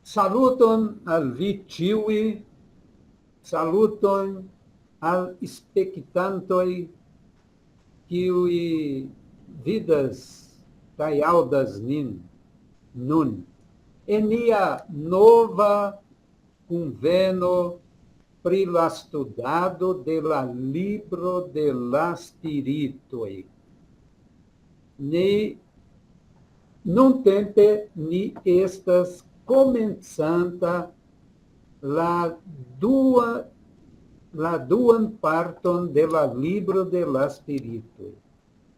Saluton al vi ĉiuj, saluton al spektantoj kiuj vidas kaj aŭdas nin nun en nia nova kunveno pri la studado de la libro de la spiritoj. Nuntempe ni estas komencanta la duan parton de la libro de la spiritoj.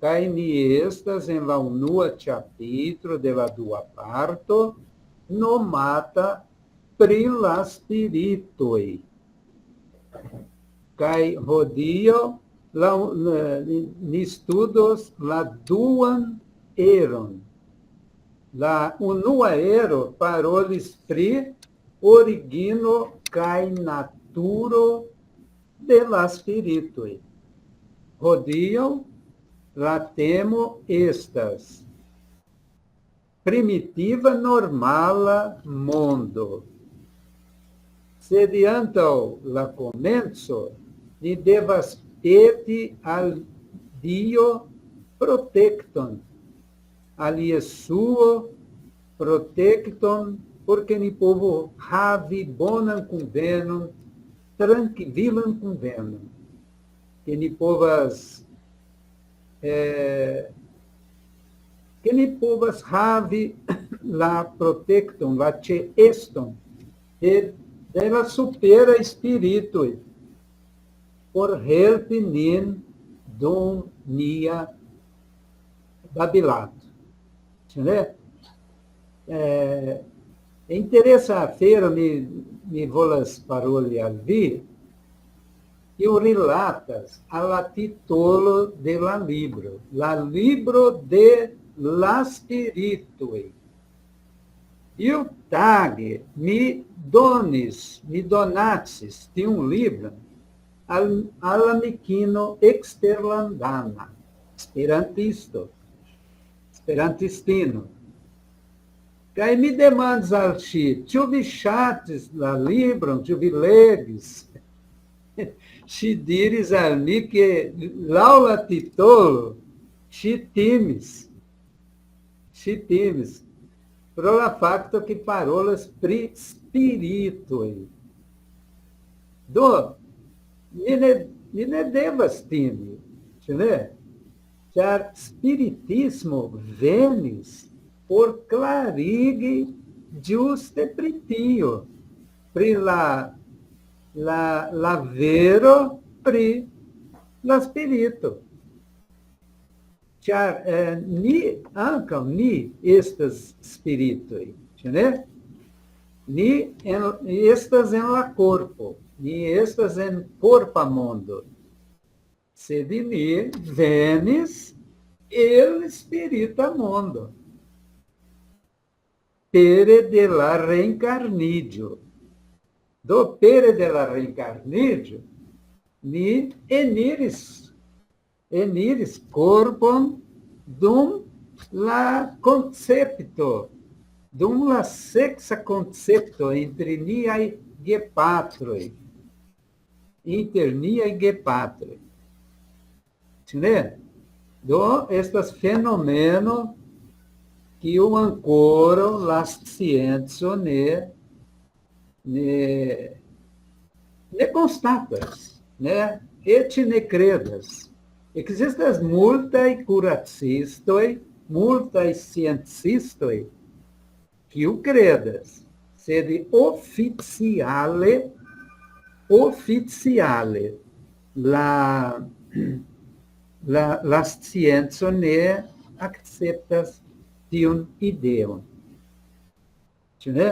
Kaj ni estas en la unua ĉapitro de la dua parto, nomata pri la spiritoj. Kaj hodiaŭ ni studos la duan eron. La unua ero parolis pri origino kaj naturo de la spiritoj. Hodiaŭ la temo estas primitiva normala mondo. Sed antaŭ la komenco ni devas peti al Dio protekton, al Jesuo protekton, porque ni povu havi bonan kunvenon, trankvilan kunvenon, que ni povas havi la protekton, la ĉeeston de la supera spiritoj, por helpi nin dum nia babilado. Interessa-feira mi volas paroli al vi, kiu rilatas al la titolo de la libro de la spiritoj. Iutage mi donacis tiun libron al amikino eksterlandana, esperantistino. Kaj mi demandas al ŝi, ĉu vi ŝatis la libron, ĉu vi legis? Ŝi diris al mi, ke laŭ la titolo ŝi timis pro la fakto ke parolas pri spiritoj. Do, mi ne devas timi, ĉu ne? Ĉar spiritismo venis por klarigi ĝuste pri tio, pri la vero pri la spirito. Ĉar ankaŭ ni estas spiritoj, ĉu ne? Ni estas en la korpo, ni estas en korpa mondo. Sed ni venis el spirita mondo, pere de la reencarniĝo. Do pere de la reencarniĝo, ni eniris korpon dum la koncepto, dum la seksa koncepto inter niaj gepatroj. Ĉu ne? Do estas fenomeno kiu ankoraŭ la scienco ne konstatas, eĉ ne kredas. Ekzistas multaj kuracistoj, multaj sciencistoj, kiu kredas, sed oficiale la scienco ne akceptas tiun ideon. Ĉu ne?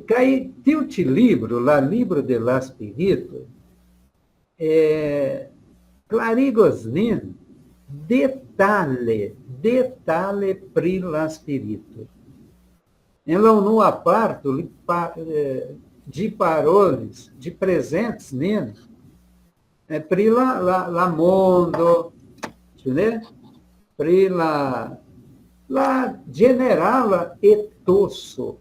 Kaj tiu ĉi libro, la libro de la spiritoj, klarigos nin detale pri la spiritoj. En la unua parto, ĝi parolis, ĝi prezentis nin pri la mondo, ĉu ne? Pri la generala etoso,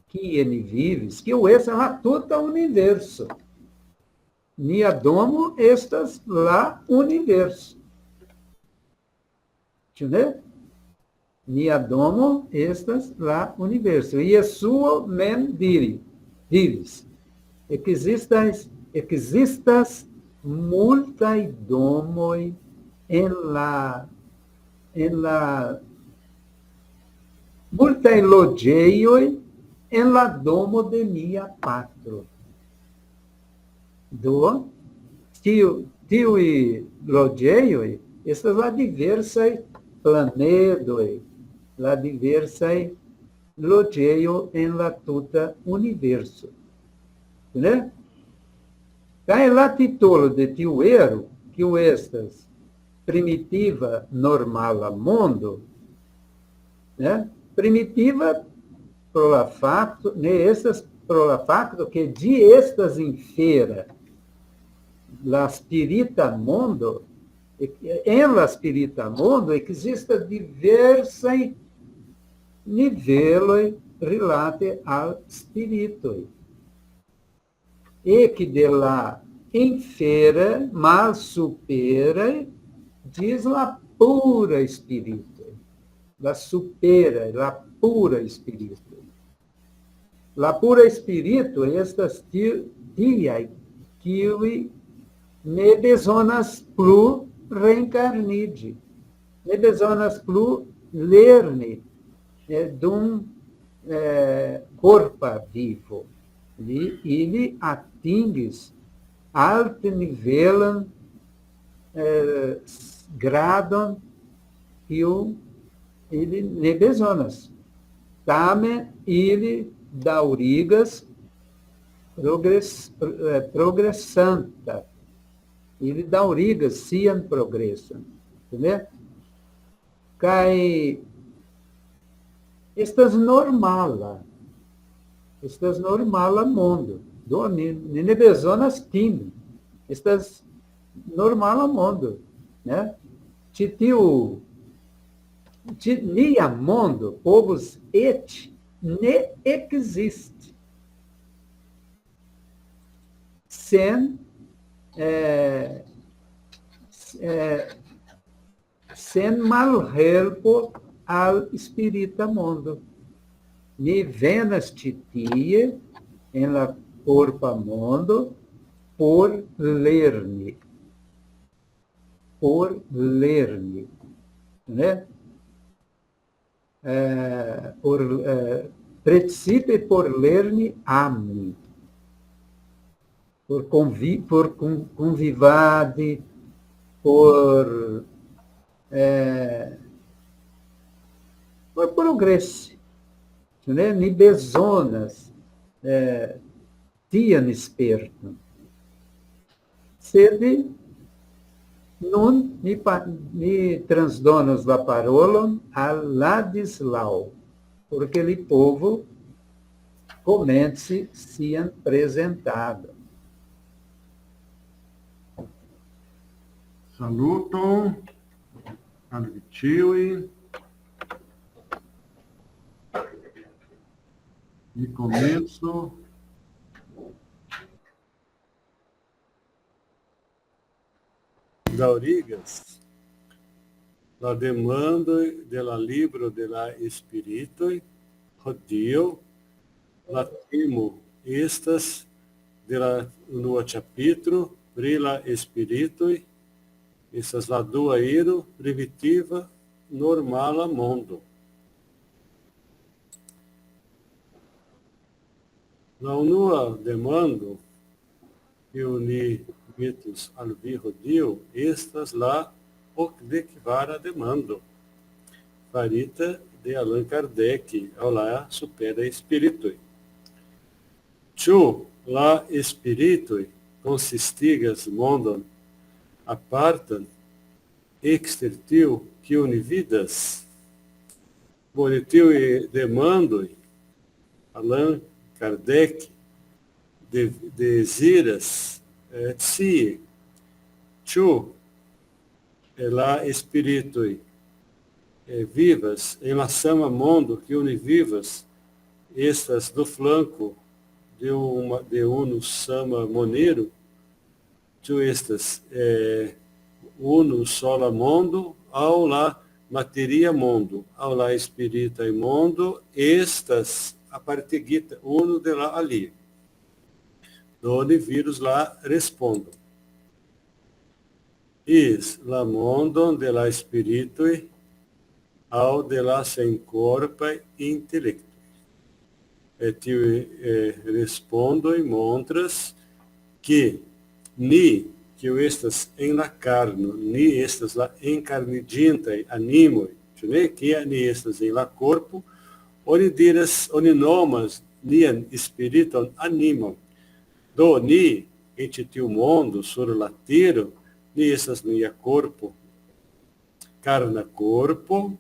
que ne vives, que o essa la tuta universo. Nia domo estas la universo. Entendeu? Nia domo estas la universo. Iesuo mem diris. Existas multaj domoj en la multaj loĝejoj en la domo de mia patro. Do, tiuj loĝejoj estas la diversaj planedoj, la diversaj loĝejoj en la tuta universo. Né? Kaj la titolo de tiu ero, kiu estas primitiva normala mondo, né? Primitiva pro la facto, ne estas pro la facto que ĝi estas infera la spirita mondo, en la spirita mondo existas diversaj niveloj rilate al spiritoj. E que de la infera mal supera diz la pura espírito, la supera, la pura espírito. La pura espírito estas tiaj kiuj ne bezonas plu reencarnidi, ne bezonas plu lerni dum corpa vivo. Ili atingis altnivelan gradon kiu ili ne bezonas. Tamen ili daŭrigas progresanta. Ili daŭrigas sian progreson. Entendeu? Kaj estas normala mondo. Do ni ne bezonas timi. Estas normala mondo, né? Nia mondo, povos et, ne existe. Sen malhelpo al spirita mondo. Ni venas ĉi tie en la corpa mondo por lerni. Né? Precipe por lerni ami. Por convivade, por progresso. Né? Ni bezonas tian sperton. Sed nun ni transdonos la parolon al Ladislau, porque li povo comence sian prezentadon. Saluton al vi ĉiuj. Mi komenco. Daŭrigas la demandoj de la libro de la spiritoj. Hodiaŭ la temo estas de la unua ĉapitro pri la spiritoj. Estas la dua ero, primitiva normala mondo. La unua demando kiu ni metus al vi hodiaŭ estas la okdekvara demando, farita de Allan Kardec al la superaj spiritoj. Ĉu la spiritoj konsistigas mondon apartan ekster tiu kiu ni vidas? Por tiuj demandoj, Allan Kardec deziras scii ĉu la spiritoj vivas em la sama mundo que une vivas, estas do flanco de uno sama monero, tu estas uno sola mundo, ao la materia mundo, ao la espírita e mundo, estas aparteguita, uno de lá ali. Donde vírus lá respondo. Is la mundo de la espírito ao de la sem corpo intelecto. Te respondo e montras que ni que estas em la carno, ni estas la encarnidinta animo, que ni estas em la corpo, oni diras, oni nomas, nian spiriton animam. Do ni, et tiu mundo sur la tero, ni estas nia corpo, carna corpo,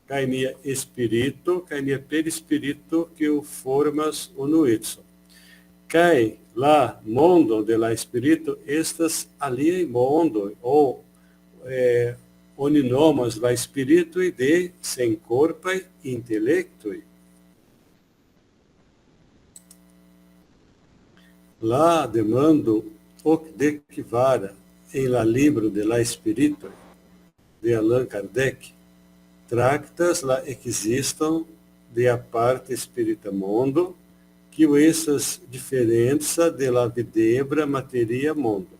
kai nia espírito, kai nia perispírito, que o formas unuitso. Kai la mundo de la espírito, estas aliai mundo, ou oni nomas la espírito de sem corpo intelecto. Lá demando hoc decvara em la libro de la espírito de Allan Kardec, tractas la existam de a parte espírita mundo, que essas diferença de la videbra materia mundo.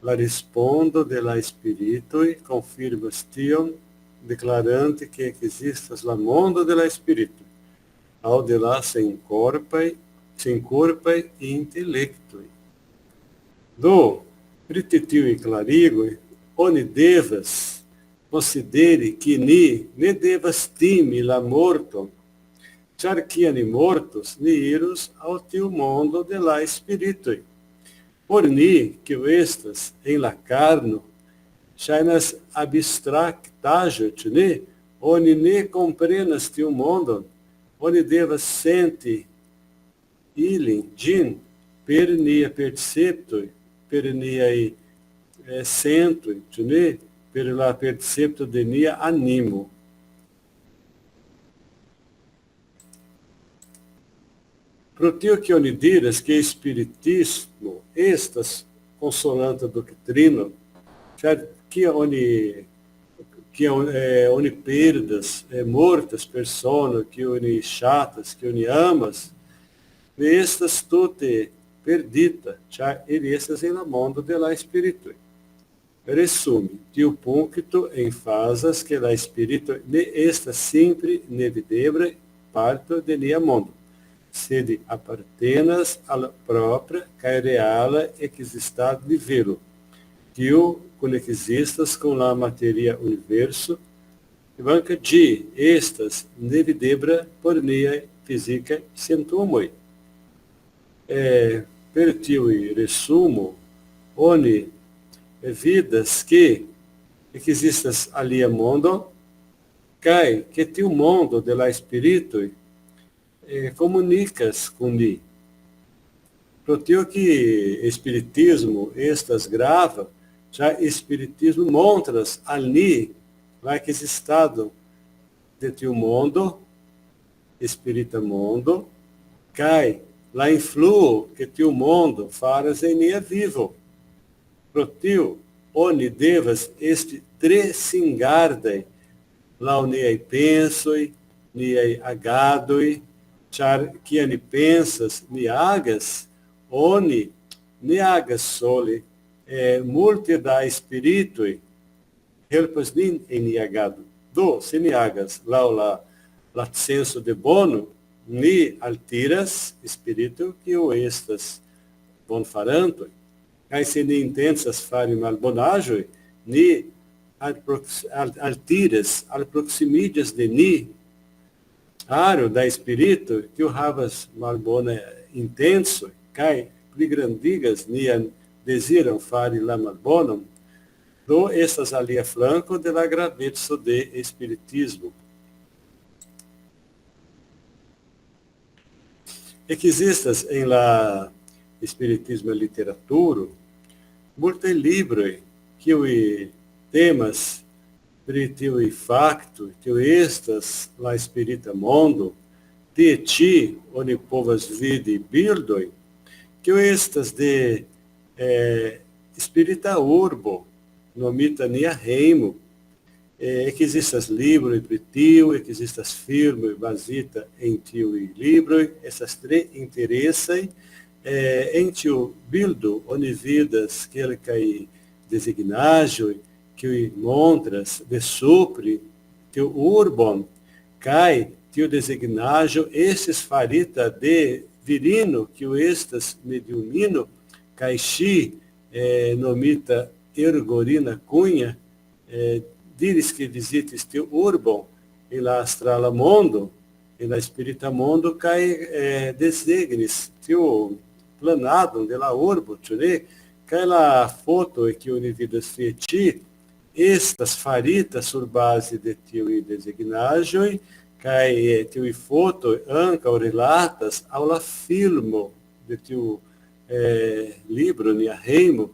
La respondo de la espírito e confirmas tion, declarante que existas la mundo de la espírito, ao de la sem corpo e intelecto. Do prititio e clarigo, oni devas considere que ne devas timi la morto, char que ani mortos ni iros ao teu mundo de la espírito. Por ni que estas em la carno, shainas abstractajo, ne, oni ne comprenas teu mundo, oni devas senti ilin, gin, per nia percepto, per nia sento, ne, per la percepto de nia animo. Pro tio que oni diras que espiritismo, estas consolanta doutrina, que oni perdas, mortas personas, que oni chatas, que oni amas, estas tute perdita, e estas em la mundo de la espírito. Resume, tiu puncto em fasas que la espírito ne estas sempre ne videbra parto de nia mundo, sed apartenas alla própria kaj reala existad nivelo, tiu conexistas com la materia universo, banca de estas ne videbra por nia física sentumoi. Per tiui resumo, oni vidas que existas alia mundo, kai que tiu mundo de la espírito comunicas com ni. Pro tio que espiritismo estas grava, já espiritismo montras al ni lá que esse estado de tiu mundo, espírita mundo, kai lá influo que teu mundo faras em nia vivo. Pro tio, oni devas este tresingardai, lá niai pensoi, niai agadoi, char que ani pensas, ni agas, oni, ni agas sole, multe da spiritui, helpas nin em ni agado. Do, se ni agas, lá senso de bono, ni altiras espírito que o estas bon faranto, aí se ni intensas fare malbonajo, ni altiras al proximidias de ni, aro da espírito que o havas malbona intenso, cai pli grandigas nian desiram fare la malbonum, do estas alia flanco de la gravezo de espiritismo. Existas em la espiritismo literatura, multe libroi que temas pri tiu facto, tiu estas la spirita mondo, de ti oni povas vidi bildoj, kiu estas de spirita urbo, nomita nia hejmo. Ekzistas libroj pri tio, ekzistas filmoj bazita en tiuj libroj, estas tre interesaj. En tiu bildo oni vidas kelkaj desegnaĵoj, kiuj montras de supre tiu urbon, kaj tiu desegnaĵo estis farita de virino, kiu estas mediumino, kaj ŝi, nomita Ergorina Cunha, diris que visitis tiu urbon en la astrala mondo, en la spirita mondo, kaj desegnis tiu planadon de la urbo, ĉu ne? Kaj la fotoj kiuj ni vidas tie ĉi estas farita sur base de tiuj desegnaĵoj, kaj tiuj fotoj ankaŭ rilatas al la filmo de tiu libro Nia Hejmo,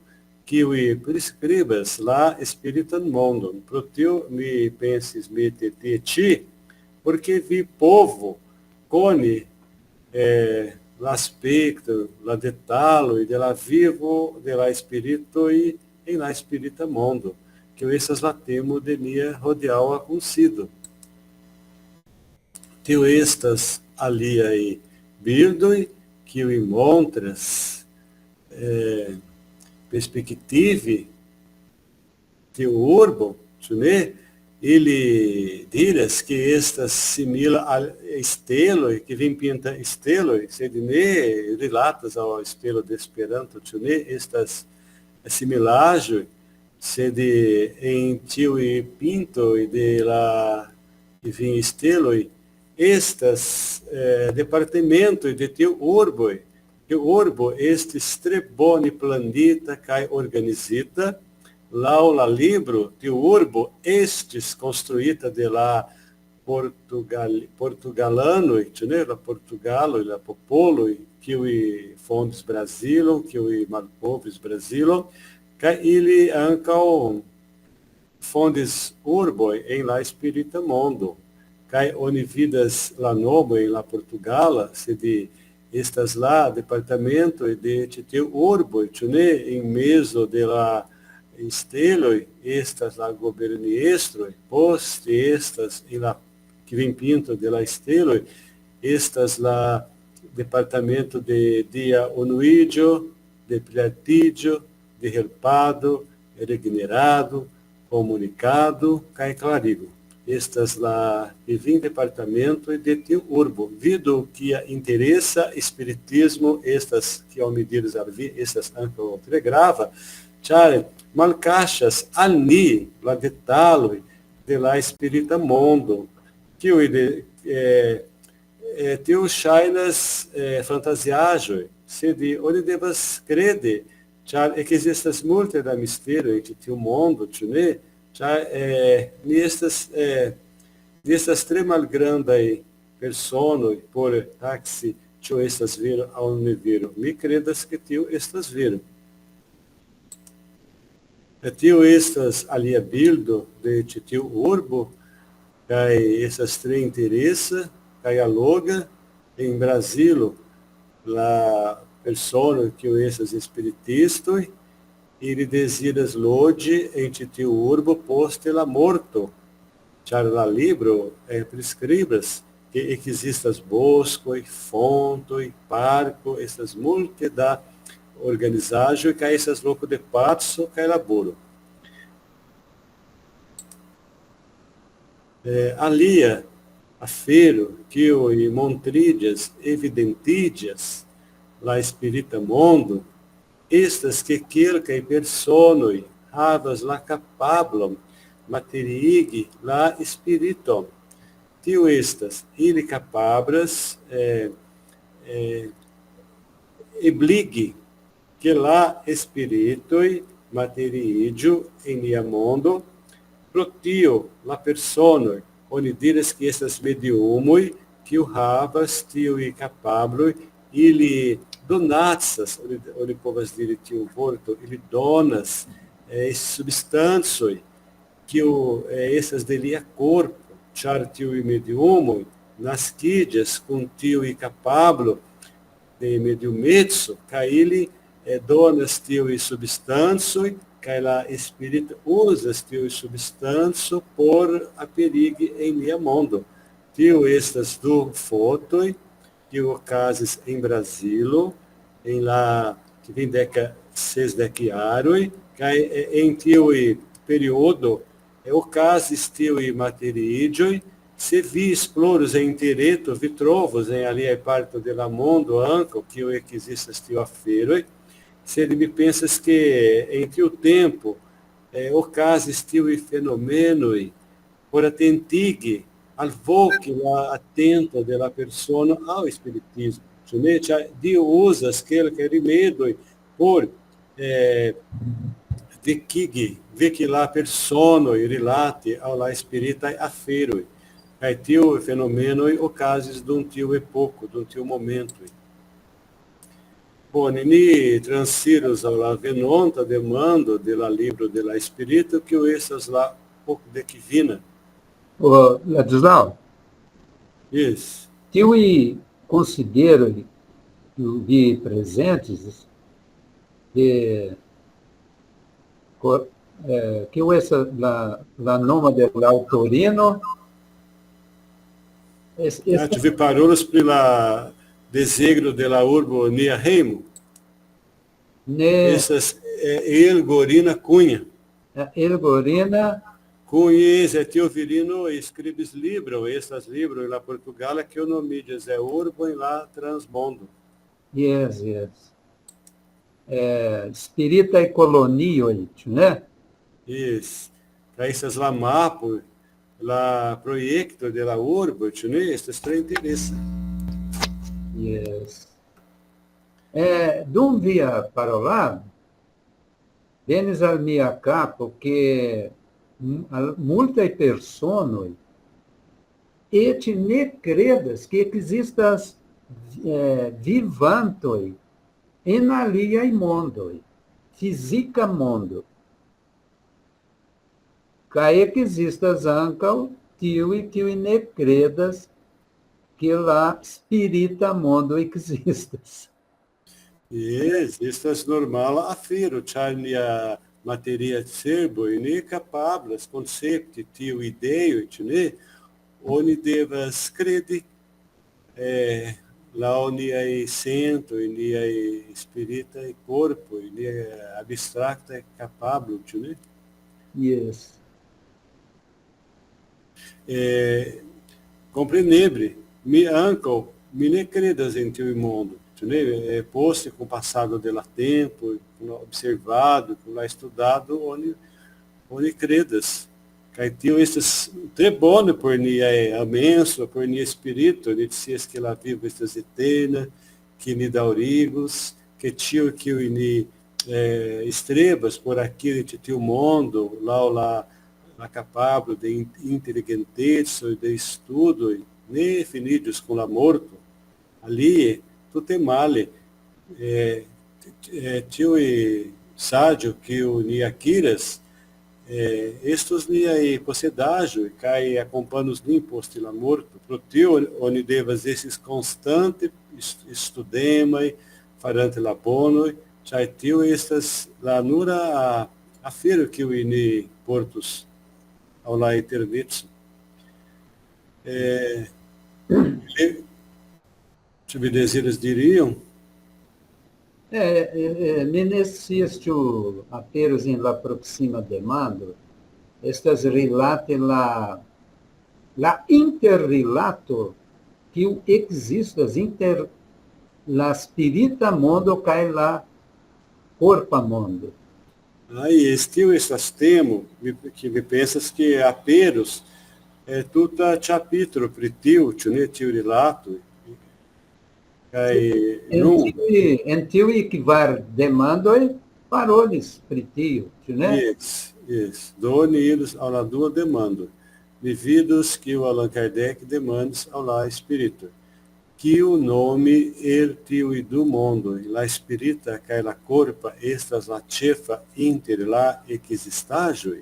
kiuj priskribas la spiritan mondon. Pro tio mi pensis meti tie ĉi, porque vi povo koni la aspecto, la detaloj de la vivo de la spiritoj en la spirita mondo, kiu estas la temo de nia hodiaŭa kunsido. Tio estas aliaj bildoj, kiuj montras perspektive tiu urbo, ĉu ne? Ili diras que estas simila al steloj, que vin pinta steloj, sed ne rilatas al stelo de Esperanto, ĉu ne? Estas similaĵoj, sed en tiuj pintoj de la vin steloj estas departementoj de tiu urboj. Tiu urbo estis tre bone planita kaj organizita. Laŭ la libro, tiu urbo estis konstruita de la portugalanoj, ĉu ne? La portugaloj, la popoloj, kiuj fondis Brazilon, kiuj malkovris Brazilon, kaj ili ankaŭ fondis urboj en la spirita mondo. Kaj oni vidas la nomo en la portugala, sed estas la departamento de tiu urboj, ĉu ne? En mezo de la steloj estas la guberniestroj, poste estas en la kvinpinto de la steloj estas la departamento de dia unuiĝo, de plialtiĝo, de helpado, regenerado, comunicado kaj klarigo. Estas la kvin departamentoj de tiu urbo. Vidu kia interesa spiritismo estas, kiel mi diris al vi, estas ankaŭ tre grava, ĉar malkaŝas al ni la detaloj de la spirita mondo, kiuj tio ŝajnas fantaziaĵoj, sed oni devas kredi, ĉar ekzistas multe da misteroj en tiu mondo, ĉu ne? Ĉar ni estas tre malgrandaj personoj por taksi ĉu estas vero aŭ ne vero. Mi kredas ke tio estas vero. Tio estas alia bildo de tiu urbo, kaj estas tre interesa kaj alloga en Brazilo la personoj kiuj estas spiritistoj. Ili deziras loĝi en tiu urbo post la morto, ĉar la libro priskribas ke ekzistas boskoj, fontoj, parko, estas multe da organizaĵoj kaj estas loko de paco kaj laboro. Alia afero kiuj montriĝas, evidentiĝas la spirita mondo, estas que kelkaj personoj havas la kapablon materiigi la spiriton. Tio estas, ili kapablas ebligi que la spiritoj materiiĝu en nia mondo. Pro tio, la personoj, oni diras que estas mediumoj, kiu havas tiuj kapabloj, ili donacas, oni povas diri tiu vorto, ili donas substancoj que essas delia corpo, char tio e mediumo, nascidas com tio e capablo, de mediumetso, caile donas tio e substância, caila espírito usa tio e substância por aperigue em minha mundo. Tio estas do foto, tio cases em Brasilo, em lá que vem deca seis dequiaroi, cai em tio e período, o caso tio e materiidioi, se vi exploros em tereto, vitrovos em ali a parte de la mundo, anco, que o que existe tio afero, se ele me pensas que em tio tempo, o caso tio e fenomeno, por atentig al voque lá atento della persona ao espiritismo. Dio usa aquele que é rimedo por vê que lá persona e relate ao lá espírita afero. Aí tio fenomeno e ocasos de tio epoco, de tio momento. Bom, ni transiros ao lá venonta demando de la libro de la espírito que o essas lá pouco de que vina. Ô, Ladislau, Isso. eu considero vi presentes de que essa la nome dell'autorino Tive parolas pela desegro de la urbo nia reimo. Essas Gorina Cunha. Gorina Cunha, tio virino escribes libro, essas livros em la Portugal que o nome diz urbo em lá transmondo. Yes. Spirita e colonioit, né? Isso. Para essas lá mapo, lá projeto de la urbo, né? Essas três interesses. Yes. Dum via parola, venis al mia capo che multae personoi et ne credas que existas vivantoi en aliai mondoi, fisica mondo. Cae que existas ancaŭ tiuj ne credas que la spirita mondo existas. Estas normal afiro, ĉar nia materia cerbo ne kapablas koncepti tiu ideo, ne? Oni devas kredi laŭ niaj sentoj, niaj spiritaj korpoj, niaj abstraktaj kapabloj, ĉu ne? Yes. Comprenebre, mi ankaŭ mi ne kredas en tiu mondo. Posto com o passado dela tempo, observado, lá estudado, onde credas. Caetio estes tre bone por nia amenso, por nia espírito, ne dicias que lá vivo estas eterna, que ni daurigos, que tio que ni estrebas por aqui de tio mundo, lá capablo de inteligentezza, de estudo, ne finidos com la morto, ali tutte male, tio e sádio que o niaquiras, estes niai possedajo, cai acompanhos limpos la morto, pro tio oni devas esses constante estudemai, farante la bono, cai tio estas la nura afero que o ini portos ao la eternitsu. Tive desejos diriam? Ne necessito aperos em la proxima demando, estas relate la interrelato que existas inter la spirita mondo kaj la corpa mondo. Aí, estas temo, que me pensas que aperos tuta capítulo pri tiu, ne tiu relato, En tiuj kvar demandoj parolis pri tio, né? Isso. Doni idos ao la dua demando. Devidos que o Allan Kardec demandes ao la espírito. Que o nome tio e do mundo, la espírita cai la corpa, estas la chefa inter la existajo.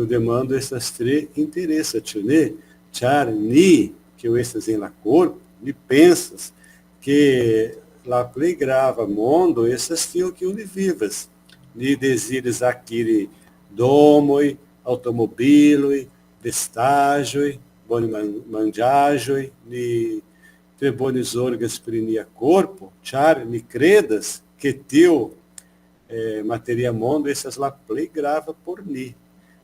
eu demando estas três interesses, né? Char, ni, que eu estas em la corpo, ni pensas, que lá play grava mundo, essas tinham que univivas, ni desires aquele domoi, automobiloi, vestágioi, boni mangiagioi, ni trebonis orgas prinia corpo, char, ni credas, que teu materia mundo, essas lá play grava por ni.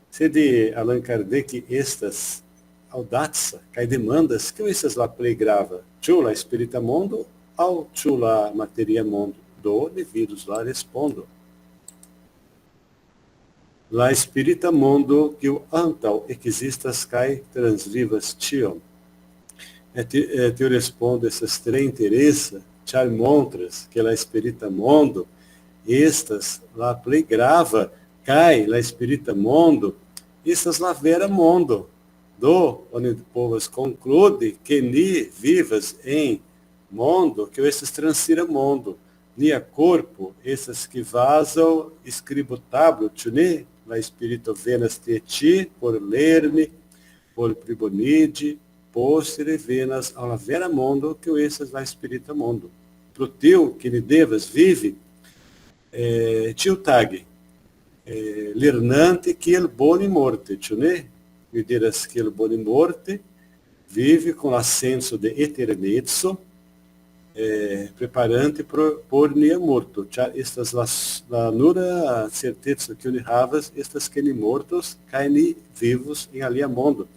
Se de Allan Kardec estas audatsa, cai demandas, que essas lá play grava, chula espírita mundo, ao chula materia mundo, do devidos lá respondo. La espírita mundo que o antal existas cai transvivas tiam. Eu respondo essas três interesses, char montras, que la espírita mundo, estas lá play grava, cai la espírita mundo, estas lá vera mundo, do onde povas conclude que ni vivas em mundo, que estas transira mundo, ni a corpo, essas que vazam, escribo tablet, né? La espírito venas te ti, por ler-me, por pribonide, postere venas ao vera mundo, que essas lá espírita mundo. Pro teu, que me devas, vive, tio tag, l'ernante que el boni morte, né? Me dirás que el boni morte vive com ascenso de eternezzo, preparante por nia morto. Estas la nura certeza que unihavas, estas que ni mortos, caem vivos em alia mundo.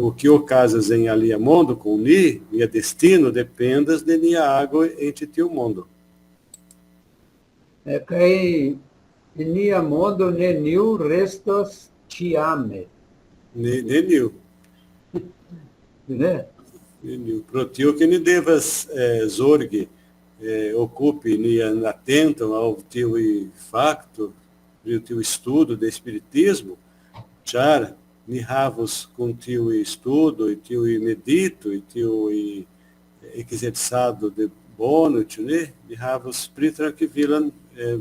O que ocasas em alia mundo com ni, nia destino, dependas de nia água ente teu mundo. Cai nia mundo neniu restos tiame. Neniu. Né? Pro tio que ni devas zorgue, ocupe, ni atentam ao teu facto, ao teu estudo de espiritismo, char, ni havos com teu estudo, e teu medito, e teu exerçado de bono, né? Ni havos pri tranquivilan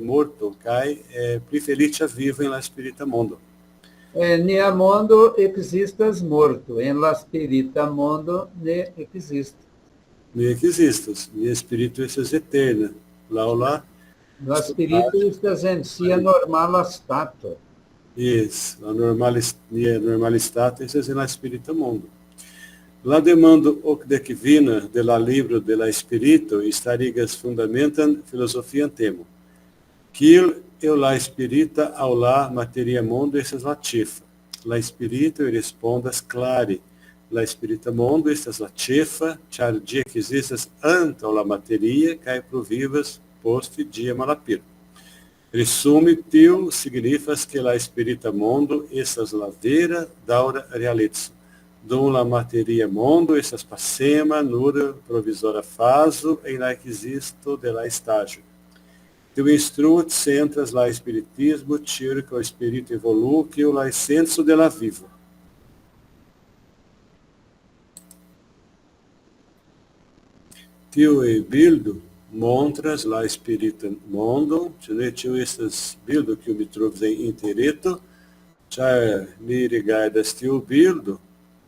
morto, cai, preferite vivo em la spirita mundo. Nia mundo existas morto, en la spirita mundo ne existe. Ne existas, nia espírito estas eterna. Lá. La spirito estas en sia normala stato. Isso, a normal stato, estas en la spirita mundo. La demando hoc decvina de la libro de la espírito estarigas fundamentan filosofian temo. Quil eu la espírita ao la materia mundo essas latifa. La espírito eu respondas clare. La espírita mundo essas latifa, char dia que existas anta la materia, cai provivas post dia malapir. Resume teu signifas que la espírita mundo essas la vera daura realitza. Dum la materia mundo essas passema nura provisora faso em la existo de la estágio. Tu instruit centras lá espiritismo, tira que o espírito evolui, que o lá senso de la vivo. Tio e bildo, montras lá espírita mundo, tio estas bildo que o me trouxe em intereto, já me regardas tio bildo,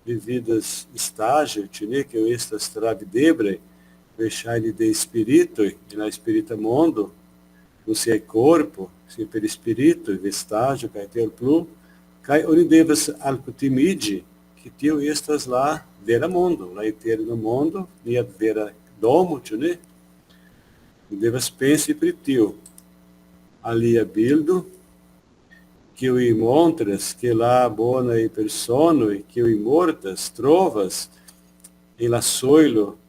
vividas estágio, tine que eu estas travidebre, vexai de espírito, e na espírita mundo, se é corpo, se per espírito, vestágio, cai ter plu, cai onde devas alcutimide, que teu estas lá vera mundo, lá eterno mundo, nia vera domo, né? E devas pense pri teu. Ali a bildo, que o montras, que lá bona e persona, que o mortas, trovas, e la soilo,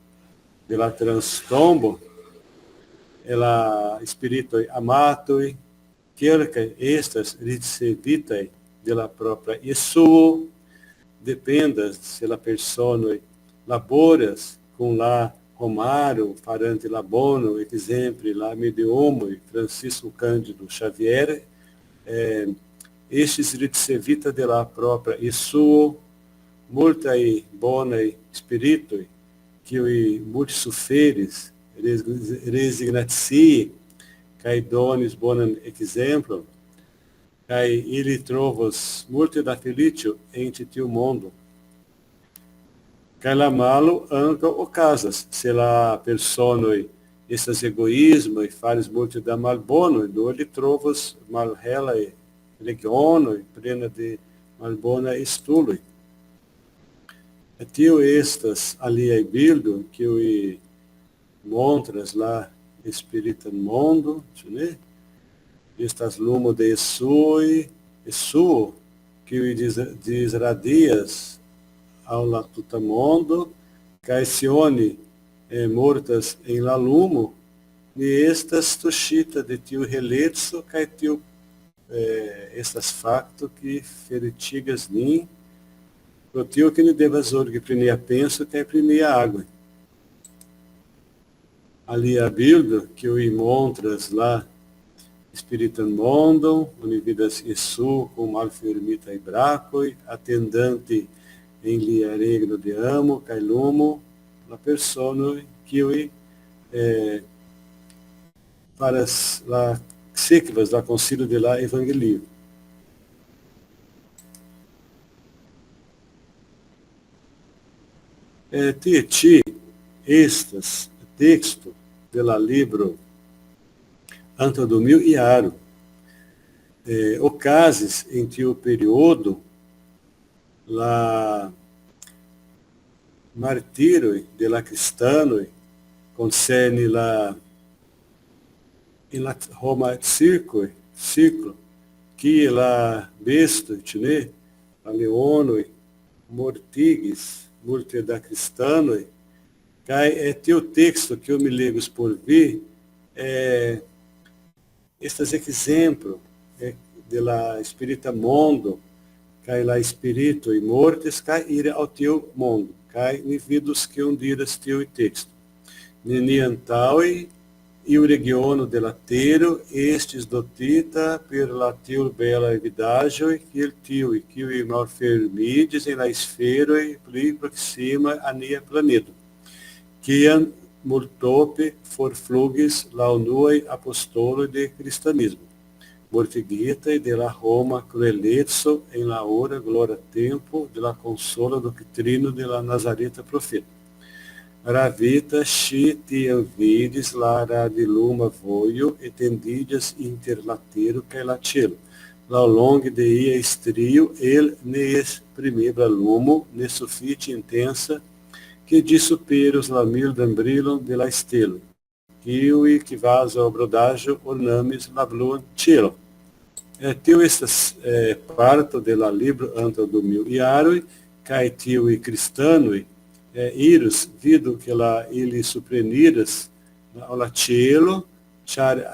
de la transtombo, ela spiritoi amatoi, quelca estas ricevitai de la propria Iesuo, dependas se la personoi laboras com la Romaro, farante labono, exemplo, la mediumoi, Francisco Cândido Xavier, estes ricevita de la propria Iesuo, multae bonae spiritoi, que multi suferis, resignatio, cae donis bonam exemplo, Kai ili trovos multe da felicio en tiu mondo. Kai la malo ankaŭ okazas, se la personoj estas egoismoj, faris multe da malbonoj, do li trovos malhelaj regionoj plena de malbonaj stuloj. Tio estas aliaj bildo kiuj montras la espiritan mondo, ĉu ne? Estas lumo de Jesuo, kiuj disradias ao la tuta mondo, kaj se oni mortas en la lumo, ni estas tuŝita de tiu heleco, kaj tiu estas fakto ki felicigas nin, pro tio que ni devas zorgi pri nia penso kaj pri nia agoj. Alia bildo kiuj montras la espiritan mondon, oni vidas Jesuo com malfermitaj brakoj, atendante en lia regno de amo kaj lumo, la personoj kiuj faras la sekvas la konsilio de la evangelio. Tie ĉi estas teksto de la libro antaŭ 2000 jaro. Okazis en tiu periodo la martiroj de la kristanoj concerne en la Roma ciclo, kie la bestoj, ĉu ne, la leonoj mortigis multe da kristanoj, kaj tiu teksto que eu me legos por vi, estas exemplo de la spirita mondo, kaj la spiritoj mortis, kaj iri ao tiu mondo, kaj ni vidus que diras tiu teksto. Neniam antaŭe iu regiono de la tero estis dotita per la tiu bela vidaĵoj, kiel tiuj, kiuj malfermiĝis en la sferoj pli proksima a nia planedo, kiam multope forflugis la unuaj apostoloj de kristanismo, mortigitaj de la Roma crueleco en la ora glora tempo de la consola doctrino de la Nazareta profeta. Ravita ŝi tiam vidis la radiluma vojo etendiĝas inter la tero kaj la ĉielo, laŭlonge de ia strio el neesprimebla lumo, ne sufiĉe intensa, que de superos la mildan brilon de la stelo, kiuj kvazaŭ brodaĵo ornamis la bluan ĉielon. Tio estas parto de la libro antaŭ 2000 jaroj, kaj tiuj kristanoj iros vidu que ili supreniras ao la ĉielo, ĉar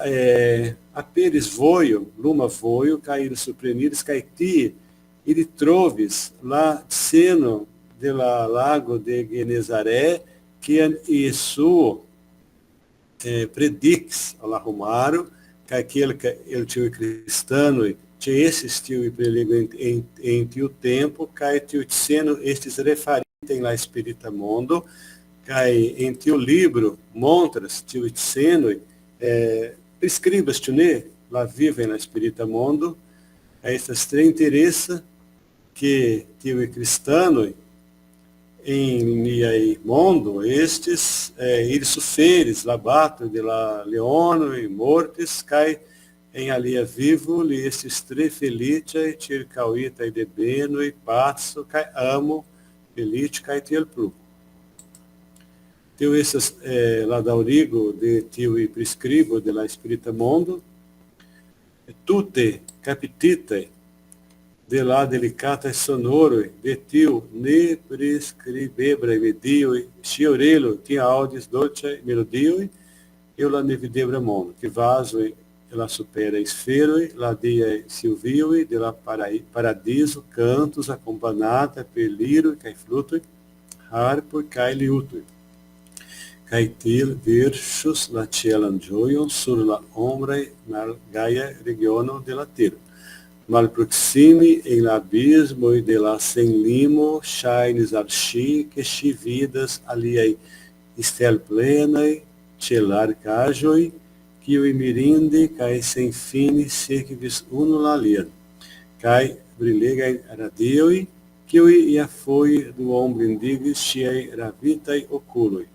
aperis vojo, luma vojo, kaj ili supreniras, kaj tie ili trovis la sceno de la lago de Genezaré, kiam Jesuo predikis al la homaro, kaj kiel el tiuj kristanoj ĉesis tiuj prelego en tiu tempo, kaj tiu sceno estis refarita en la spirita mondo, kaj en tiu libro montras tiuj scenoj, priskribas, ĉu ne, la vivo en la spirita mondo. Estas tre interesa que tiuj kristanoj em niaj mondo estis ili suferis la bato de la leonoj mortis, kaj en alia vivo li estis tre feliĉaj, ĉirkaŭitaj de benoj, paco kaj amo, feliĉ kaj tiel plu. Tio estas la daŭrigo de tiuj priskribo de la spirita mondo, tute kapititaj de la delicataj sonoroj de tiu nepriskribeblaj medioj, ŝiorelo tiam aŭdis dolĉaj melodioj el la nevidebla mondo, kvazaŭ la superaj sferoj, la diaj silvioj de la paradizo cantos akompanata per liroj kaj flutoj, harpoj kaj liutoj. Kaj tiel verŝos la ĉielan ĝojon sur la ombraj malgaja regiono de la tero. Malproksime en la abismoj de la senlimo ŝajnis al ŝi, ke ŝi vidas aliaj stelplenaj ĉelarkaĵoj, kiuj mirinde kaj senfine sekvis unu la alian. kai brilegai radioi, kiui ia foi do ombro indigis tiei ravitai oculoi,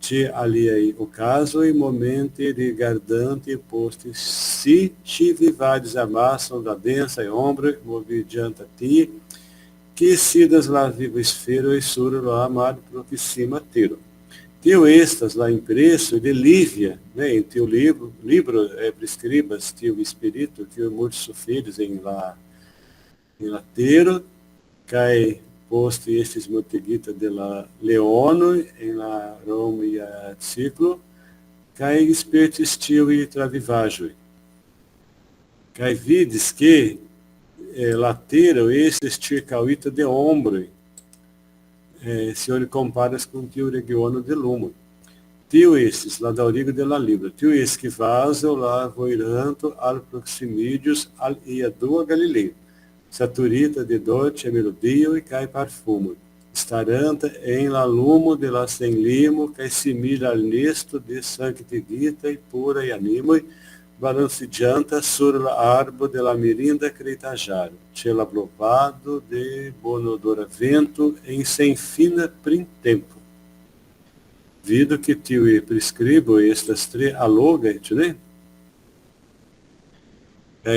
te aliei ocasoi momente rigardante posti si vivades amassam da densa e ombro movidianta ti, que sidas lá vivo esfero e suro lá amado proxima tiro. Teu estas lá impresso de Lívia, né, em teu livro prescribas teu espírito, teu muitos sofridos em tero, cai posto estes moteguita de la Leono, em la Roma e a ciclo, cai espertis tio e travivajo. Cai vides que latero estes tircauita de ombro, se ele comparas com tio regiono de lumo. Tio estes, lá da origo de la libra, tio es que vaso lá voiranto al proximídios al iadua Galileu. Saturita de doce melodio e cai parfumo. Staranta em la lumo de la sem limo, cai simila al nesto de sanctigita e pura e animo, balancegianta sur la arbo de la mirinda cretajaro, cela blopado de bonodora vento em sem fina prim tempo. Vido que tio prescribo estas tre alogait, né?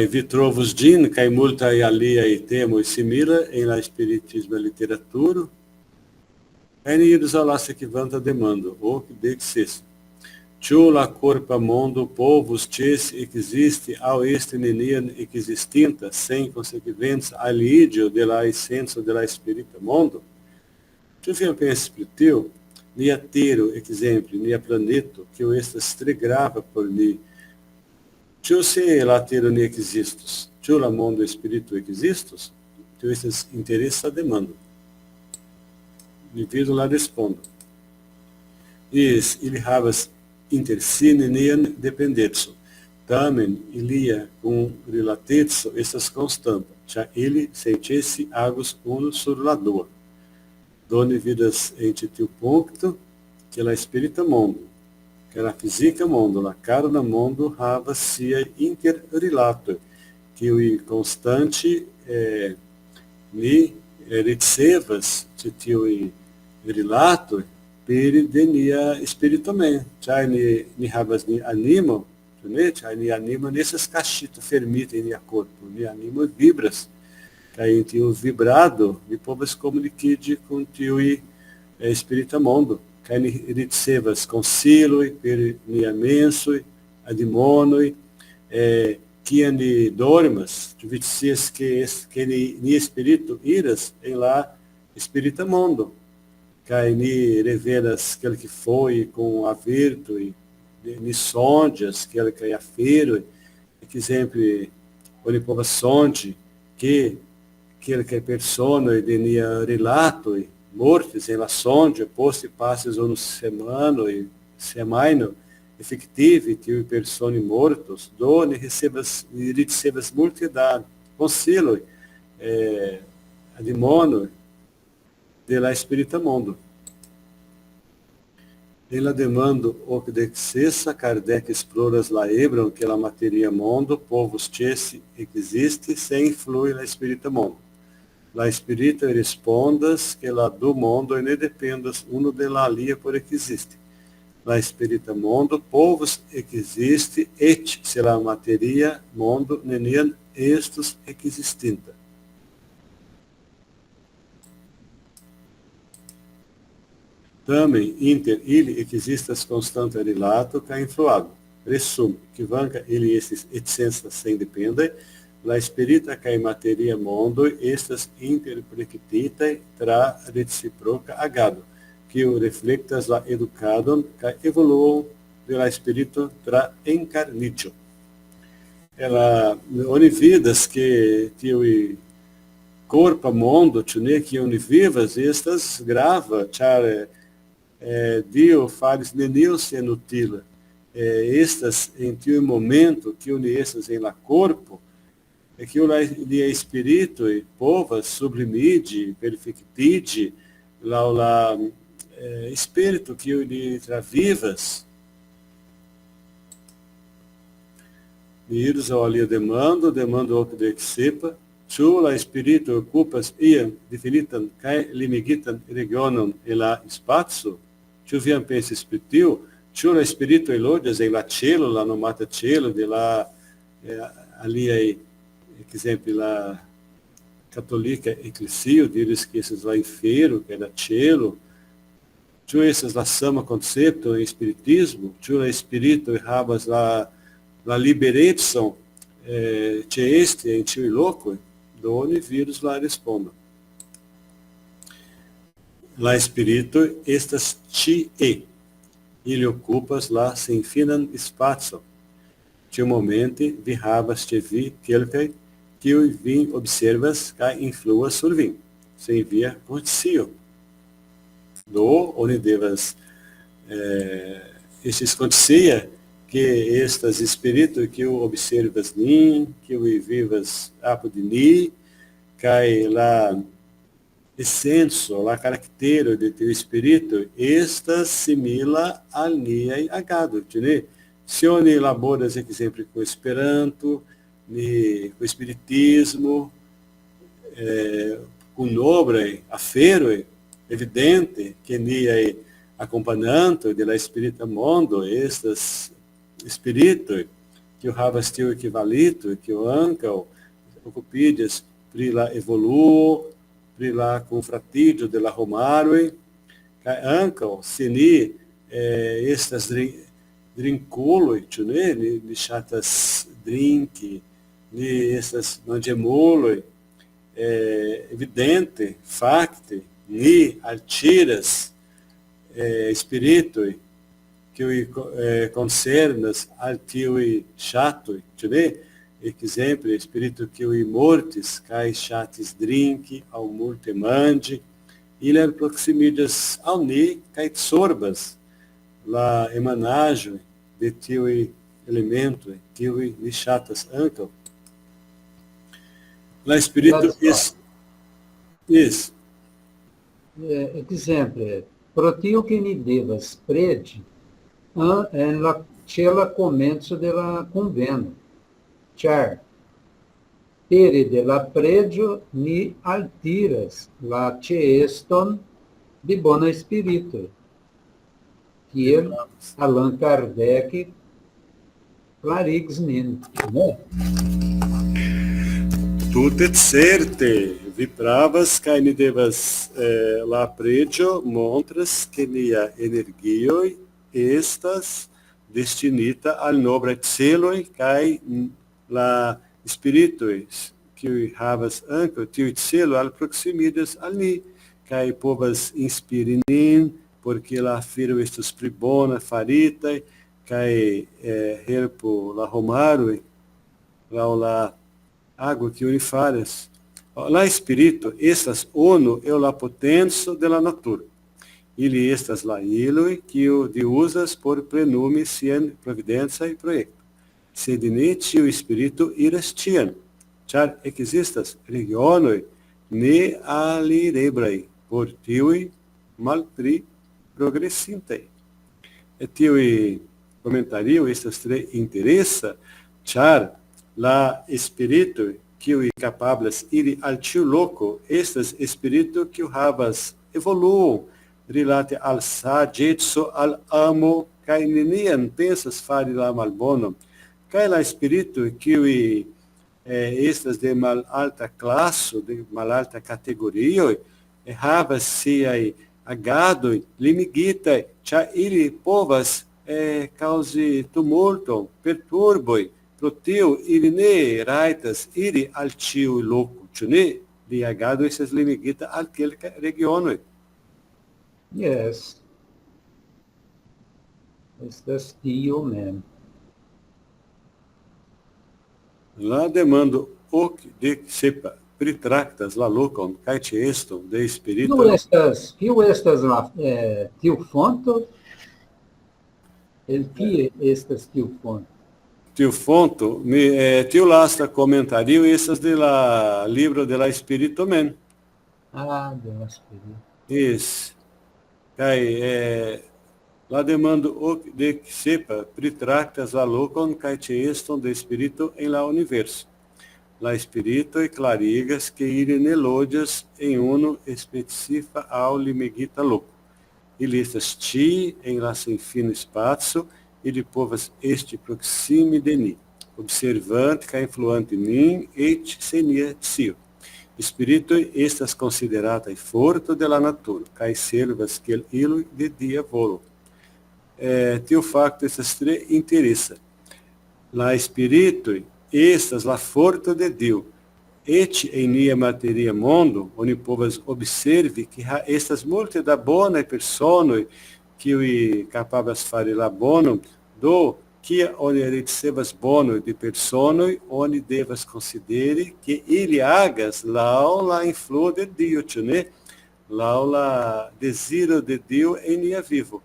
Vitrovus din, cai multa e alia e temo e simila em la espiritismo e literatura, idos a la sequivanta demando, o que dexis. Tio la corpa mondo povos tes existe ao este nenian existinta, sem consequência alidio de la essência de la espírita mondo. Tio fio pensa tio, nia tero exemplo, nia planeto, que o estas tregrava por mim. Tio se la tero ne existus, tio la mondo espírito existus, tio estes interessa demando. Indivíduo lá respondo. Is, ili havas inter si nenian dependetso. Tamen ilia cum relatetso estas constanta, ĉar ili sentesi agus unu sur la dua. Doni vidas ente tiu punkto, que la spirita mondo, que la fizika mondo, la carna mondo havas siaj interrilatoj, kiuj constante ni ricevas ĉi tiuj rilatoj per de nia spirito men, ĉar ni havas ni animo, né? Ĉar ni animo nesses caixito fermita em nia corpo, ni animo vibras, kaj en tiu vibrado ni povas komunikidi kun tiuj spirita mondo, kaj ni ricevas konsiloj per nia mensoj, adimonoj, kiam ni dormas, tu vidas que ni espírito iras em la spirita mondo, kaj ni revelas kelke foje com avertoj, ni sonĝas kelkaj aferoj, ekzemple oni povas sonĝi ke kelkaj personoj de nia rilatoj mortis en la sonĝo, poste pasis unu semajno, efektive tiuj personoj mortos, do ni ricevas multe da konsiloj, adimonoj de la spirita mondo. En la demando ocdexessa, Kardec exploras la ebron que la materia mondo, povos tes existe, sem influi la spirita mondo. La spirita respondas que la do mondo ne dependas uno de la alia por existe. La spirita mondo, povos existe, et se la materia mondo nenian estus existinta. Tamen inter ili existas constanta rilato ca influado. Resume, que vanca ili estis essência sem depende, la spirita ca materia mondo estas interprectitae tra reciproca agado, que o reflectas la educadon ca evoluon de la spirito tra encarnitio. Ela oni vidas que tiui corpa mondo, tune que oni vivas, estas grava, ĉar Dio faris nenion senutila. Estas em tiu momento que oni estas em la corpo, que lia espírito povas sublimidi, perfectidi, la espírito que oni travivas. Iros ao alia demando o que dexepa, Ĉu la spirito okupas ian difinitan kaj limigitan regionon en la spaco? Ĉu vi pensis pri tio? Ĉu la spiritoj loĝas en la ĉelo, la nomata ĉelo de la aliaj, ekzemple la Católica Ecclesio diris que esses lá inferno, que era cielo, tu esses lá sama concepto em espiritismo, tu la espírito habas la libereção, te este em tio louco, doni vírus lá responda. La espírito estas ti ele ocupas lá sem finan espaço. Tio momento vi habas te vi quelcai que o vim observas que influa sur vim, sem via condicio. Do onde devas estes condicia que estas espírito que o observas nin, que o vivas apo de ni, cai lá essência, lá caractere de teu espírito, estas simila al niai agado, né? Se oni elaboras sempre com Esperanto, com o espiritismo, com obra, afero, evidente que niai acompanhando de la espírita mondo, estas espírito que o havas teu equivalito, que o ancao, ocupides, pri la evoluo, pri la confratidio de la Romarue, ancao, sini, estas drinkuloi, né, ni chatas drink, ni estas mangemoloi, evidente, facte, ni altiras, spiritui, que concernas al tiui chatui, né? Exemplo, espírito que o mortis, cai chatis drink, ao multe mande, ilha proximidas ao ni, cai sorbas, la emanajo de tiui elemento, tiui ni chatas ancao. La espírito is. Exemplo, pro tio que ni devas predi, en la cela comenzo de la conveno. Char, pere de la predio ni altiras la ceeston de bona espírito, que ele, Allan Kardec, clarigis nin. Tutte certe, vi pravas, kaj ni devas la predio montras ke nia energioj estas destinita al nobraj celoj kaj la spiritoj kiuj havas ankaŭ tiuj celo al proximidas al ni, kaj povas inspiri nin, porque la afero estus pli bona faritaj, kaj helpu la homaroj laŭ la água que unifares. La espírito, estas ono é la potenso de la natura. Ili estas la iloi que o de usas por plenumi sien providencia e proiecto. Sed ne tiu espírito iras tian, char existas regionoi ne alirebrai, por tiui malpli progressintai. E tiui comentario estas tre interessa, char la espírito que o capablas iri al tiu loco, estas espírito que o havas evoluam, rilate al sagetso, al amo, kaj neniam pensas fari la malbonon, kaj la espírito que o estas de malalta classo, de malalta categorio, havas siaj agadoj limigitaj, ĉar ili povas causi tumulton, perturboj, pro tio ili ne raitas iri al tiu loco, ĉu ne? Li agado estas limigita al kelkaj regionoj. Yes. Estas tio mem. La demando ok de sepa pritraktas la lokon kaj ĉeeston de spirito. Kiu estas la tiu fonto? El kie estas tiu fonto? Tiu fonto, tiu lasta comentario estas de la libro de la Espírito Men. De la Espírito. Isso. Kaj la demando ok de sepa pritraktas la lokon kaj ĉeeston de spirito en la universo. lá espírito e clarigas que irem nelodias em uno especifica ao limegita louco. E listas ti em lá sem fino espaço e de povas este proxime de ni. Observante ca influente nin et senia tio. Espírito estas considerata e forte della natura, cae selvas que ilo de dia volo. Teu facto estas três interessa. La espírito, estas la forte de Deus, et em nia materia mundo, onde povas observe que estas multe da bona persona que o capabas fare la bono, do que onde recebas bono de persona, onde devas considere que ele hagas la influo de Deus, né? La desiro de Deus em nia vivo.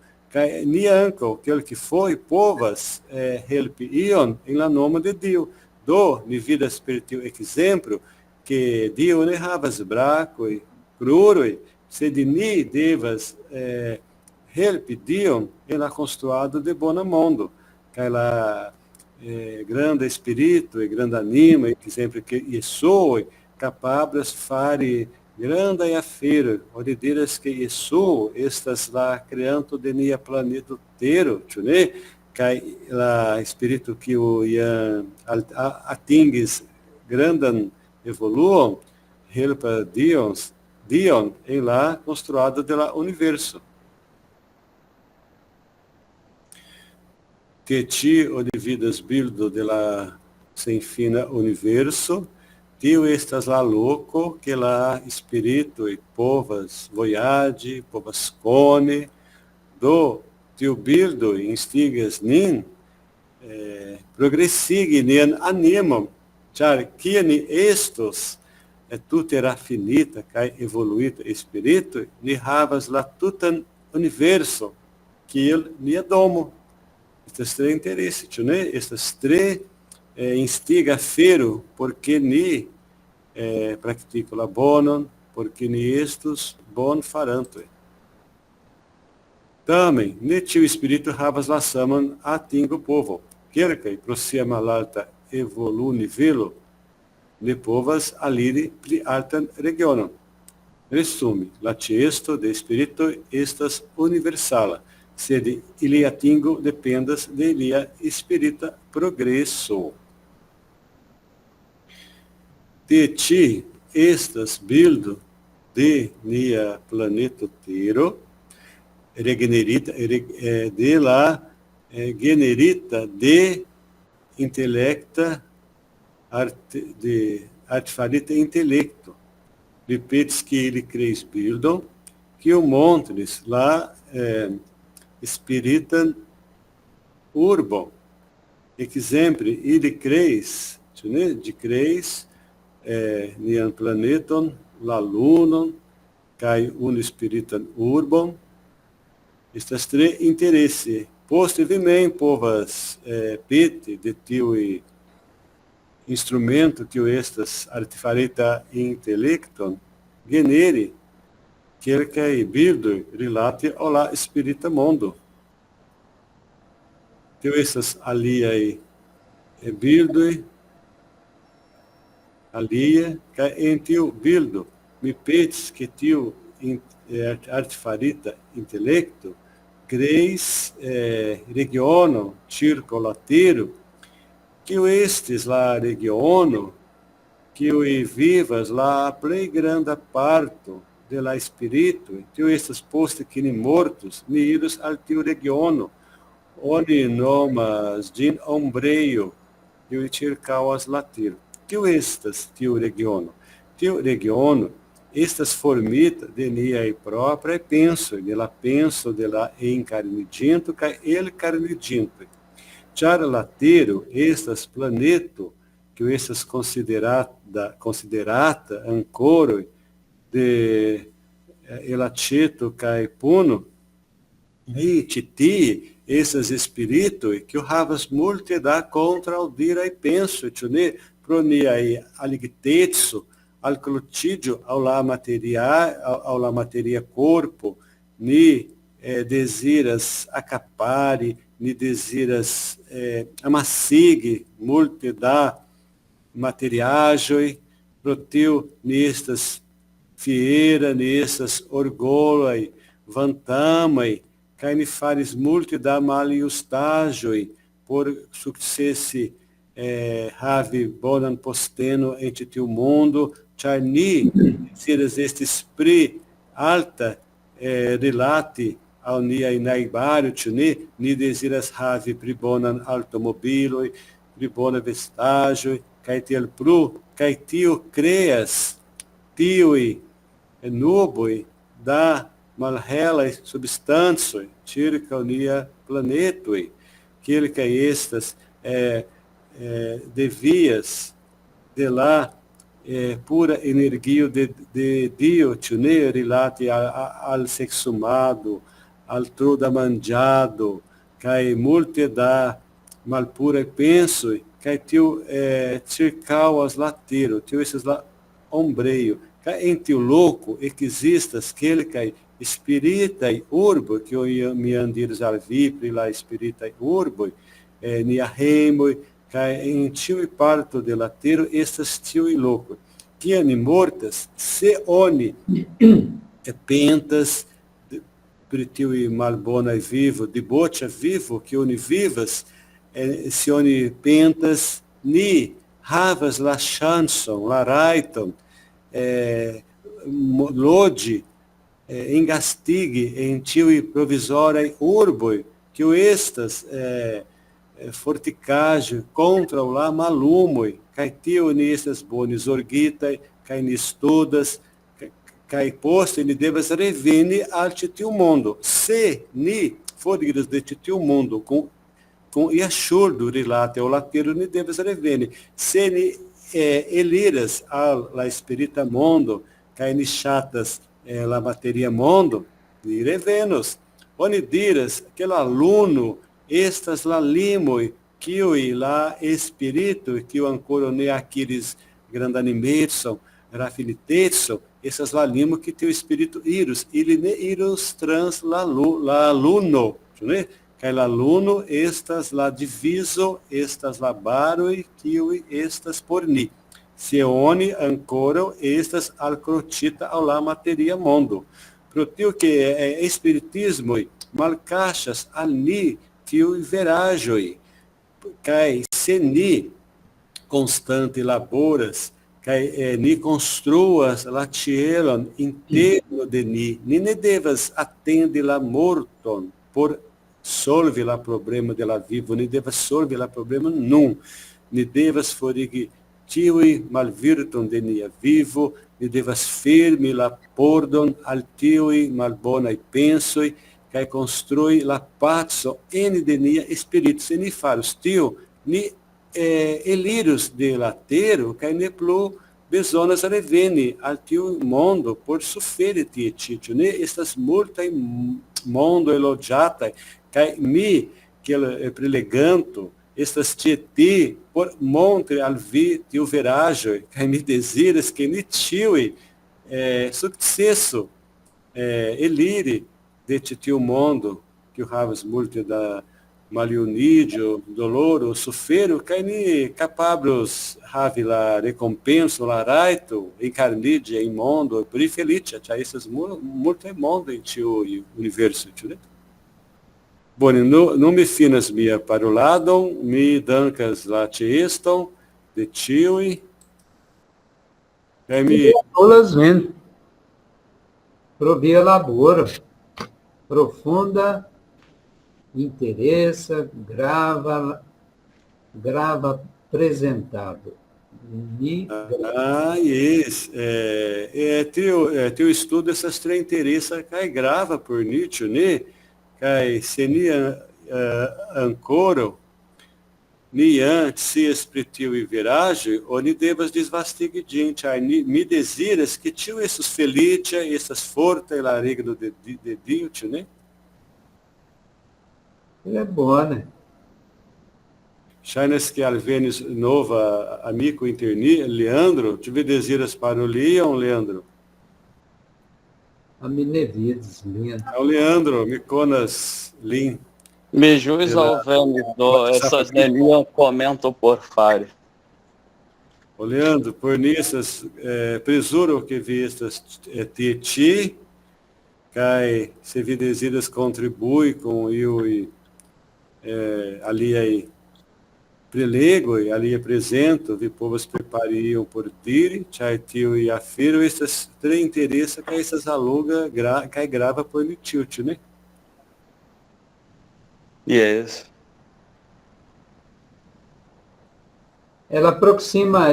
Nia anco, aquele que foi, povas, help ion em la nome de Deus. Do, mi vida spiritu exemplo, que Deus ne havas braco e cruro, sed ni devas help Deus em la construado de bona mundo. Aquela grande espírito e grande anima, exemplo que sou capazes fare grande e afeiro, onde diras que isso estas lá criando de nia planeta inteiro, né? Que lá espírito que o atingues grande evoluam, helpa Dion em lá construado de lá universo. Que ti o de vidas bildo de la sem fina universo, tio estas lá louco, que lá espírito e povas voyage, povas cone, do tio bildo instigas nin, progressigi nin animam, char ni estos tutera finita, cae evoluita espírito, ni havas la tutan universo, que ele ni domo. Estas três interesses, né? Estas três instiga fero, porque ni practico la bonon, porque ni estos bon faranto. Também, ne tio espírito havas la saman atingo povo, querca proxima l'alta evolu nivelo, ne povas aliri pli altan regionon. Resume, la tiesto de espírito estas universala, sed ili atingo dependas de ilia espírita progresso. De ti estas bildo de nia planeta inteiro, regenerita de la generita de intelecta de artefarita intelecto. Repetes que ele creis bildon, que o montres lá spiritan urbam. Exemplo, ele creis, né? De creis nian planeton, la lunon, kai un spiritan urbam. Estas três interesse. Poste vimem povas pete de tio instrumento tio estas artefarita intelecton, genere quelcae bildo relate ao la spirita mundo. Tio estas aliae bildo, alia, ca en tiu bildo, mi petis que tio artefarita intelecto, creis regiono circolatero, que estes la regiono, que vivas la plei granda parto de la espírito, tio estas poste que ni mortos, ni idos al tiu regiono, onde nomas din ombreio, tio circauas latero. Tio estas tiu regiono? Tiu regiono estas formita de niai própria penso, de la penso de la encarnidinto, ca el carnidinto. Char latero estas planeto, que estas considerata ancora de elaceto cae puno, e titi, essas espírito, que o havas multe da contra audira e penso, ne pro niai aligtetsu, al clotidio, ao la materia corpo, ni desiras acapare, ni desiras amassigi, multe da materiagem, protiu nestas fiera, nestas orgoloi, vantamai, cai ne fares multe da maliustajoi, por successi have bonan posteno ente tiu mundo, char ni, seres estes pri alta relati ao nia inaibario, ni desiras have pri bonan automobiloi, pri bona vestagioi, cai tiel plu, cai tio creas, tiui nuboi da malhelai substancioi, circa unia planetoi, quelca estas devias de lá pura energia de Dio, ne relate al sexumado, al truda mangiado, cai multe da malpura penso, cai tio circauas latero, tio esses lá ombreio, cai em tio louco existas quelcai spiritai urbo, que eu me andiros al vipri la spiritai urbo, nia remoi, cai em tio e parto de latero, estas tio e louco, que animortas se oni pentas, pri tio e malbona e vivo, de bocha vivo, que oni vivas, se oni pentas, ni havas la chanson, la raiton, lodi, engastigue em tiui provisóriai urboi, que o estas forticagem contra o lá malumoi, cai tio nestas bonis orgitai, cai nistudas, cai posto ni devas reveni al tiu mundo. Se ni foriras de tiu mundo com iachurdo relate ao latero, ni devas reveni. Se ni eliras al la spirita mondo, cai ni chatas la materia mondo, ni revenos. Oni diras, aquel aluno, estas la limoi, kiui la espiritu, kiu ancora ne aquiris grandanimetson, rafiniteson, essas la limo que teu espírito irus, ili ne irus trans la luno, né? Kai la luno estas la diviso, estas la baroi, kiui estas por ni. Se oni ancora estas alcrotita ao la materia mondo. Pro tio que espiritismo malcaixas al ni tiu verajoi, kai se ni constante laboras, kai ni construas la cielon interno de ni ne devas atende la morton por solve la problema de la vivo, ni devas solve la problema nun, ni devas forigi tiui malvirton de nia vivo, ni devas firmi la pordon al tiui malbonai pensoi, kai construi la pazzo ene de nia espiritu. Se ni farus tio, ni elirus de latero, kai ne plu bezonas reveni al tiu mondo por suferi tie titio, ne estas multaj mondo elogiataj, kai mi, que preleganto, estas tie ti, por montre al vi tiu veraĵoj, kai mi deziras ke ni ĉiuj sukcesu eliri de tiu mondo, kiu havas multe da maliuniĝo, doloro, sufero, kaj ni kapablos havi la rekompenso, la rajto enkarniĝi en mondo pli feliĉa, ĉar estas multaj mondoj en tiu universo, ĉu ne? Bone, não me finas mia paroladon, mi dankas la ĉeeston de ĉiuj. Kaj mi Todas vêm. Pro via laboro. Profunda interessa, grava apresentado. Yes. Teu estudo essas três interesses cai grava por Nietzsche, né? Cai senia ancora ni antes se espritiu e viragem, ou ni devas desvastig gente, me desiras que tio esses felicia, essas forta e la regno de Dio, né? É boa, né? Shainas que alvenis nova amigo interni, Leandro, te desiras para o Leandro? A Minevides, linha. É o Leandro, me conas Lin. Me jus ao vênido, essas Nelian comentam por fare. Ô, Leandro, por nissas, presuro que vistas ti, cai se videsidas contribui com eu ali aí prelego e ali apresento, vi povos prepariam por dir, chai tio e afiro, estas três interessa que essas aluga, cai grava por nitilt, né? Yes. Ela aproxima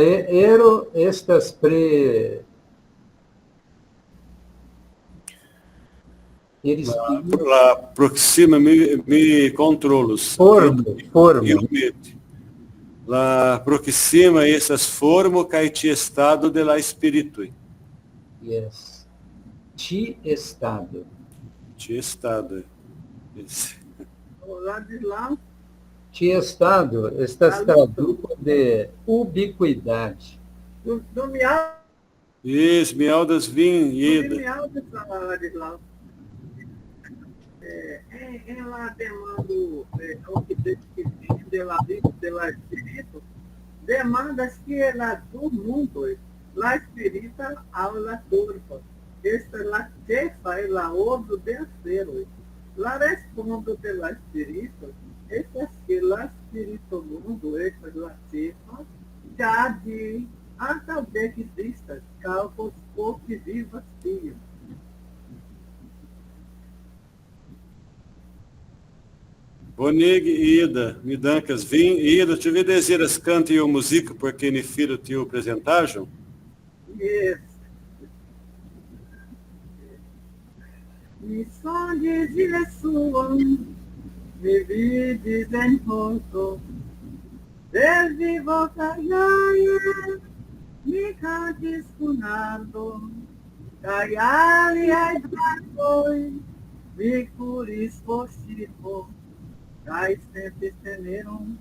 estas eles Lá aproxima me controlos. forma. Lá aproxima essas formas que te estado de la espírito. Yes. Ti estado. Ti estado. Esse. Ladislau, Ti estado, estas traduco de ubiquidade. do Miau, Isso, mialdas vim, do ida. Miau de Ladislau. Em lá demando o que de lá espírito, demandas que ela do mundo, lá espírita ao la turpa. Esta la chefa e la obra de acero. La respondo de la espírito, estas que la espírito mundo, estas la chefa, já de antal de que existas, calcos por que vivas tinham. Bonig ida, me dancas vim, ida, te vi desiras cante eu música porque ne filho teu apresentajam? Yes. Me sonhos ressoam, me vides em rosto, desde volta me cantes cunado, caiali ai foi, me curis postipo, cai sempre temeram,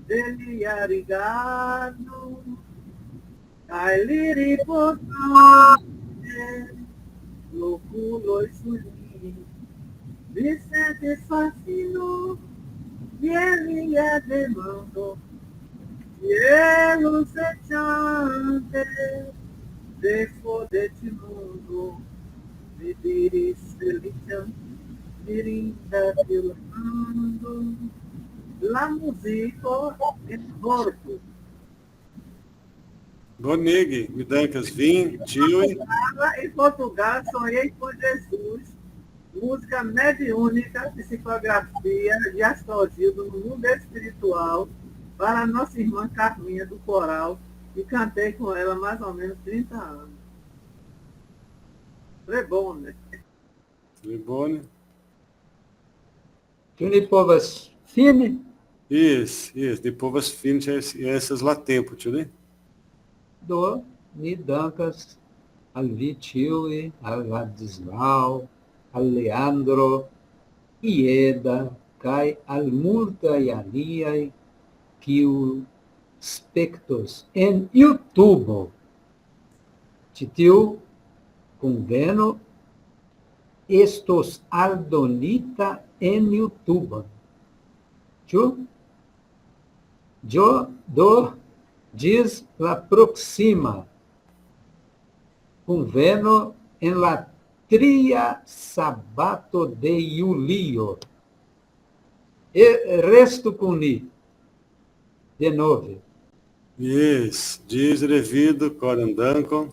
dele arigado, cai liri portante, loculo e suli, Vicente fascino, e ele é demando, cielo se chante, de fodete mundo, me diris felician, mirinda violando, la musica em corpo. Bonig, me dancas vim, tio e... Em Portugal, sonhei com Jesus, música mediúnica, psicografia de Astorgildo no mundo espiritual, para a nossa irmã Carminha do Coral, e cantei com ela mais ou menos 30 anos. É bom, né? Libone. Tuni povas fine, Isso, depois as finas, essas lá tempo, tio, né? do ni dankas al vi tiuj, al Ladislau, al Leandro, Ieda, kaj al multaj aliaj, kiu spektos en YouTube. Ĉi tiu kunveno estos aldonita en YouTube. Ĉu? Do diz la proxima conveno en la tria sabato de julio. E resto com ni, de novo. Isso, diz revido, corandancon.